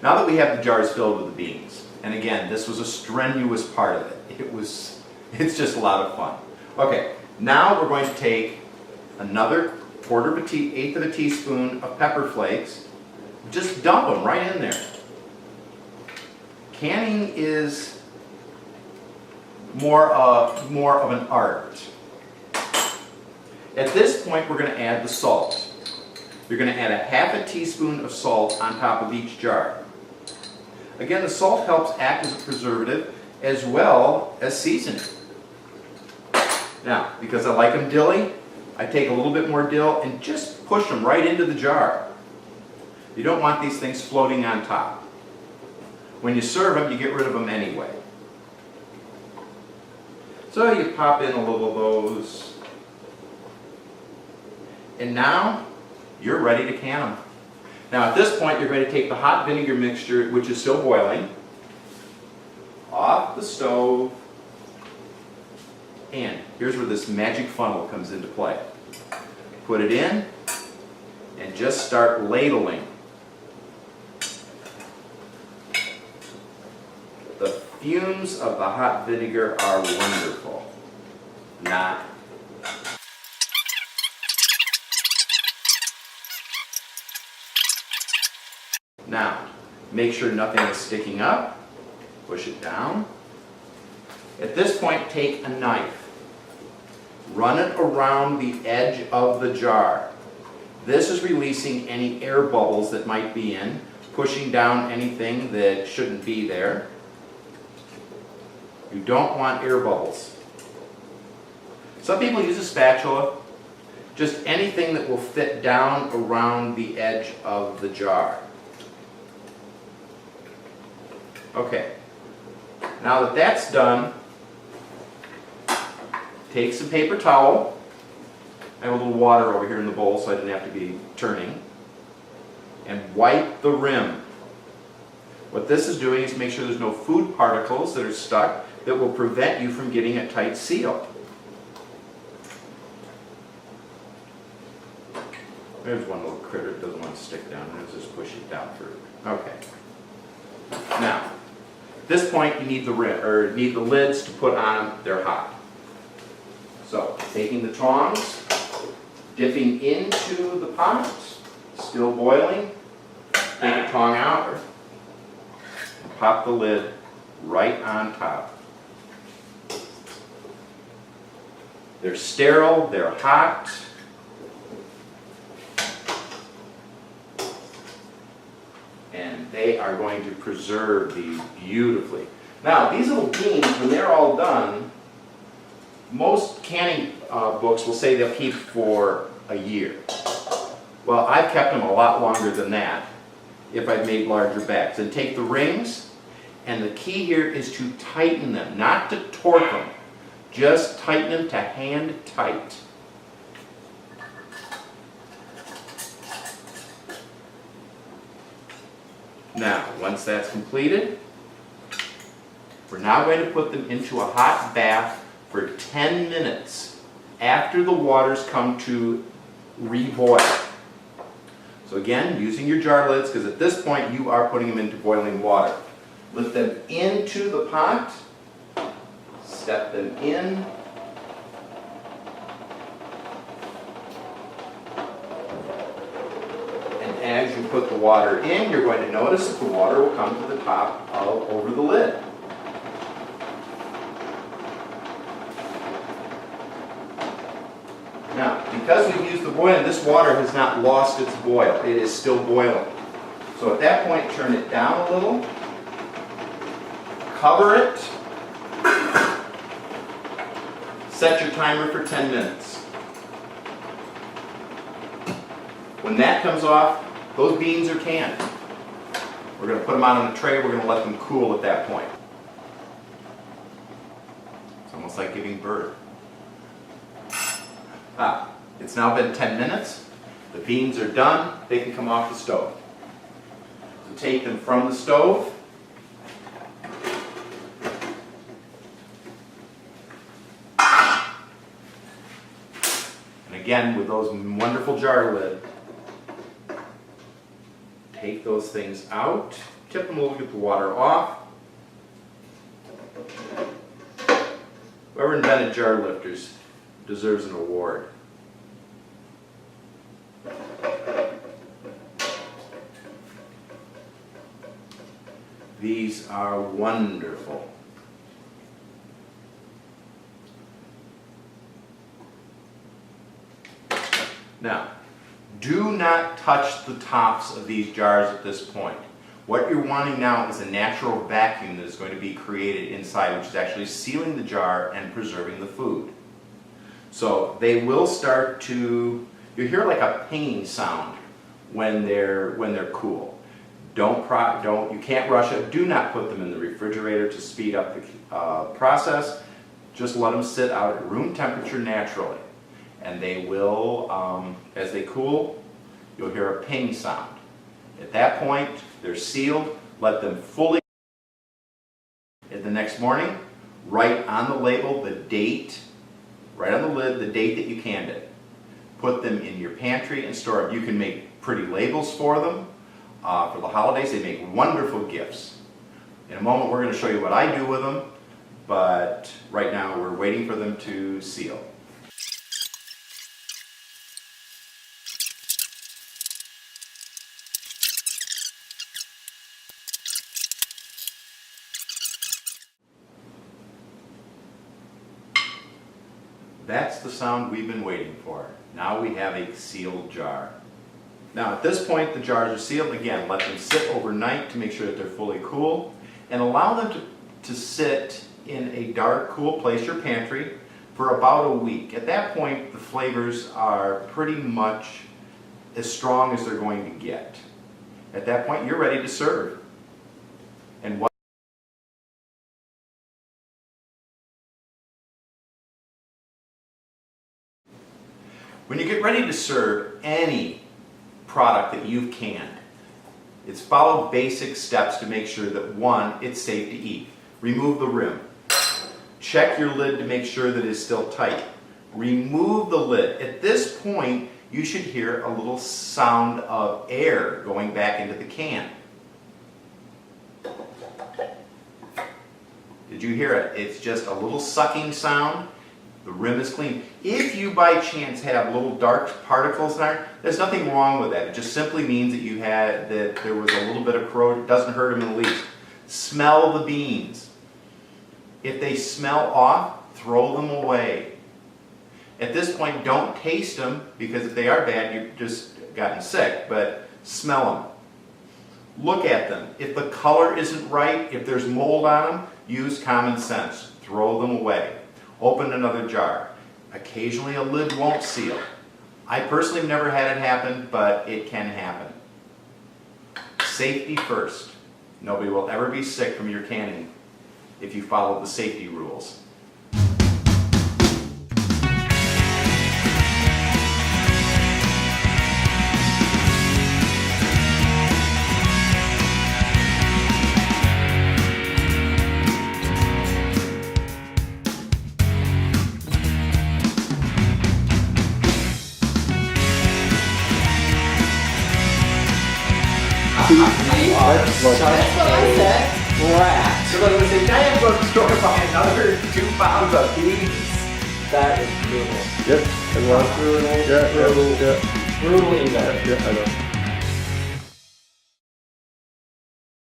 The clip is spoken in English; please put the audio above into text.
Now that we have the jars filled with the beans, and again, this was a strenuous part of it. It's just a lot of fun. Okay, now we're going to take another eighth of a teaspoon of pepper flakes. Just dump them right in there. Canning is more of an art. At this point, we're going to add the salt. You're going to add a half a teaspoon of salt on top of each jar. Again, the salt helps act as a preservative as well as seasoning. Now, because I like them dilly, I take a little bit more dill and just push them right into the jar. You don't want these things floating on top. When you serve them, you get rid of them anyway. So you pop in a little of those. And now, you're ready to can them. Now at this point, you're going to take the hot vinegar mixture, which is still boiling, off the stove, and here's where this magic funnel comes into play. Put it in, and just start ladling. The fumes of the hot vinegar are wonderful. Not Now, make sure nothing is sticking up. Push it down. At this point, take a knife. Run it around the edge of the jar. This is releasing any air bubbles that might be in, pushing down anything that shouldn't be there. You don't want air bubbles. Some people use a spatula. Just anything that will fit down around the edge of the jar. Okay, now that that's done, take some paper towel. I have a little water over here in the bowl so I didn't have to be turning. And wipe the rim. What this is doing is make sure there's no food particles that are stuck that will prevent you from getting a tight seal. There's one little critter that doesn't want to stick down. Let's just push it down through. Okay. Now, at this point, you need the lids to put on them. They're hot. So, taking the tongs, dipping into the pot, still boiling, take a tong out, and pop the lid right on top. They're sterile, they're hot. And they are going to preserve these beautifully. Now, these little beans, when they're all done, most canning books will say they'll keep for a year. Well, I've kept them a lot longer than that if I've made larger bags. And take the rings, and the key here is to tighten them, not to torque them. Just tighten them to hand tight. Now, once that's completed, we're now going to put them into a hot bath for 10 minutes after the waters come to reboil. So again, using your jar lids, because at this point you are putting them into boiling water. Lift them into the pot, step them in, as you put the water in, you're going to notice that the water will come to the top over the lid. Now, because we've used the boiling, this water has not lost its boil. It is still boiling. So at that point, turn it down a little, cover it, set your timer for 10 minutes. When that comes off, those beans are canned. We're going to put them out on a tray. We're going to let them cool at that point. It's almost like giving birth. It's now been 10 minutes. The beans are done. They can come off the stove. So take them from the stove. And again, with those wonderful jar lids, take those things out tip them a little, get the water off. Whoever invented jar lifters deserves an award. These are wonderful. Now, do not touch the tops of these jars at this point. What you're wanting now is a natural vacuum that is going to be created inside, which is actually sealing the jar and preserving the food. So they will start to, you hear like a pinging sound when they're cool. You can't rush it. Do not put them in the refrigerator to speed up the process. Just let them sit out at room temperature naturally. And they will, as they cool, you'll hear a ping sound. At that point, they're sealed. Let them fully. And the next morning, write on the label the date, right on the lid, the date that you canned it. Put them in your pantry and store them. You can make pretty labels for them. For the holidays, they make wonderful gifts. In a moment, we're going to show you what I do with them, but right now we're waiting for them to seal. That's the sound we've been waiting for. Now we have a sealed jar. Now at this point the jars are sealed. Again, let them sit overnight to make sure that they're fully cool, and allow them to sit in a dark, cool place, your pantry, for about a week. At that point the flavors are pretty much as strong as they're going to get. At that point you're ready to serve. And when you get ready to serve any product that you've canned, it's follow basic steps to make sure that, one, it's safe to eat. Remove the rim. Check your lid to make sure that it's still tight. Remove the lid. At this point, you should hear a little sound of air going back into the can. Did you hear it? It's just a little sucking sound. The rim is clean. If you by chance have little dark particles there, there's nothing wrong with that. It just simply means that there was a little bit of corrosion. It doesn't hurt them in the least. Smell the beans. If they smell off, throw them away. At this point, don't taste them, because if they are bad, you've just gotten sick, but smell them. Look at them. If the color isn't right, if there's mold on them, use common sense. Throw them away. Open another jar. Occasionally a lid won't seal. I personally have never had it happen, but it can happen. Safety first. Nobody will ever be sick from your canning if you follow the safety rules. That's what I said. Rat. So when they say, I have to go to the store to buy another 2 pounds of beans. That is brutal. Yep. And Brutal. yeah, Brutal. yeah, Brutally bad. yeah, I know.